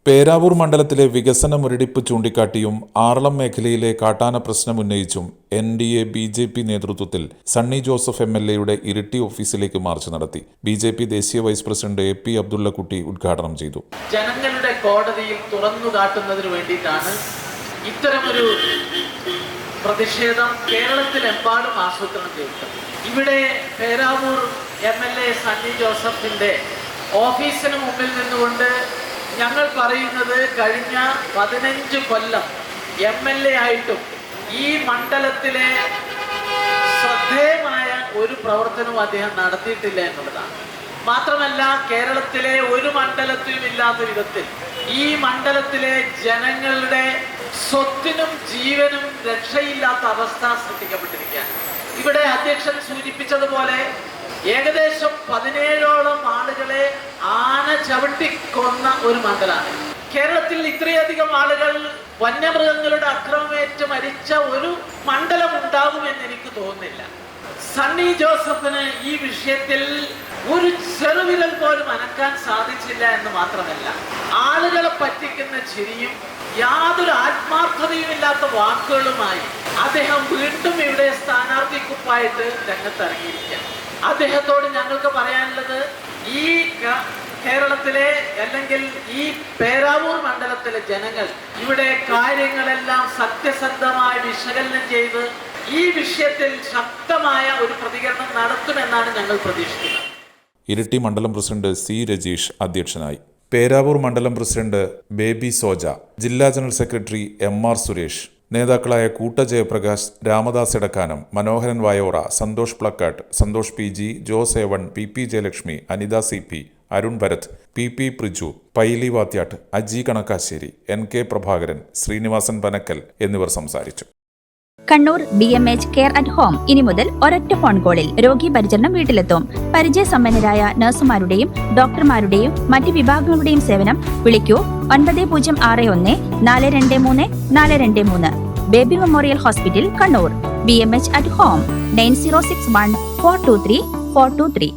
പേരാവൂർ മണ്ഡലത്തിലെ വികസന മുരടിപ്പ് ചൂണ്ടിക്കാട്ടിയും ആറളം മേഖലയിലെ കാട്ടാന പ്രശ്നമുന്നയിച്ചും NDA BJP നേതൃത്വത്തിൽ സണ്ണി ജോസഫ് MLA ഇരിട്ടി ഓഫീസിലേക്ക് മാർച്ച് നടത്തി. BJP ദേശീയ വൈസ് പ്രസിഡന്റ് AP അബ്ദുള്ളക്കുട്ടി ഉദ്ഘാടനം ചെയ്തു. ജനങ്ങളുടെ കോടതിയിൽ തുറന്നു കാട്ടുന്നതിന് വേണ്ടിയിട്ടാണ് ഇത്തരമൊരു പ്രതിഷേധം കേരളത്തിലെമ്പാടും ആസൂത്രണം ചെയ്തത്. ഇവിടെ പേരാവൂർ MLA സണ്ണി ജോസഫിന്റെ ഓഫീസിന് മുമ്പിൽ നിന്നുകൊണ്ട് ഞങ്ങൾ പറയുന്നത് കഴിഞ്ഞ 15 കൊല്ലം MLA ആയിട്ടും ഈ മണ്ഡലത്തിലെ ശ്രദ്ധേയമായ ഒരു പ്രവർത്തനവും അദ്ദേഹം നടത്തിയിട്ടില്ല എന്നുള്ളതാണ്. മാത്രമല്ല, കേരളത്തിലെ ഒരു മണ്ഡലത്തിലും ഇല്ലാത്ത വിധത്തിൽ ഈ മണ്ഡലത്തിലെ ജനങ്ങളുടെ സ്വത്തിനും ജീവനും രക്ഷയില്ലാത്ത അവസ്ഥ സൃഷ്ടിക്കപ്പെട്ടിരിക്കുകയാണ്. ഇവിടെ അധ്യക്ഷൻ സൂചിപ്പിച്ചതുപോലെ ഏകദേശം 17ഓളം ആളുകളെ ആന ചവിട്ടിക്കൊന്ന ഒരു മണ്ഡലമാണ്. കേരളത്തിൽ ഇത്രയധികം ആളുകൾ വന്യമൃഗങ്ങളുടെ അക്രമമേറ്റ് മരിച്ച ഒരു മണ്ഡലം ഉണ്ടാകുമെന്ന് എനിക്ക് തോന്നുന്നില്ല. സണ്ണി ജോസഫിന് ഈ വിഷയത്തിൽ ഒരു ചെറുവിരൽ പോലും അനക്കാൻ സാധിച്ചില്ല എന്ന് മാത്രമല്ല, ആളുകളെ പറ്റിക്കുന്ന ചിരിയും യാതൊരു ആത്മാർത്ഥതയുമില്ലാത്ത വാക്കുകളുമായി അദ്ദേഹം വീണ്ടും ഇവിടെ സ്ഥാനാർത്ഥിക്കുപ്പായിട്ട് രംഗത്തിറങ്ങിയിരിക്കുകയാണ്. അദ്ദേഹത്തോട് ഞങ്ങൾക്ക് പറയാനുള്ളത്, ഈ കേരളത്തിലെ അല്ലെങ്കിൽ ഈ പേരാവൂർ മണ്ഡലത്തിലെ ജനങ്ങൾ ഇവിടെ കാര്യങ്ങളെല്ലാം സത്യസന്ധമായി വിശകലനം ചെയ്ത് ഈ വിഷയത്തിൽ ശക്തമായ ഒരു പ്രതികരണം നടത്തുമെന്നാണ് ഞങ്ങൾ പ്രതീക്ഷിക്കുന്നത്. ഇരിട്ടി മണ്ഡലം പ്രസിഡന്റ് C രജീഷ് അധ്യക്ഷനായി. പേരാവൂർ മണ്ഡലം പ്രസിഡന്റ് ബേബി സോജ, ജില്ലാ ജനറൽ സെക്രട്ടറി MR സുരേഷ്, നേതാക്കളായ കൂട്ട ജയപ്രകാശ്, രാമദാസ് എടക്കാനം, മനോഹരൻ വായോറ, Santhosh Plakkat, Santhosh PG, Jose A1, PP Jayalakshmi, Anitha CP, Arun Bharat, PP Priju, Paily Vathyatt, Aji Kanakkassery, NK Prabhakaran, Sreenivasan Panakkal എന്നിവർ സംസാരിച്ചു. Kannur BMH care at home ഇനി മുതൽ ഒരൊറ്റ ഫോൺ കോളിൽ രോഗി പരിചരണം വീട്ടിലെത്തും. പരിചയസമ്പന്നരായ നഴ്സുമാരുടെയും ഡോക്ടർമാരുടെയും മറ്റ് വിഭാഗങ്ങളുടെയും സേവനം വിളിക്കൂ 9061 423 423. Baby memorial hospital, Kannur. BMH at home 9061 423 423.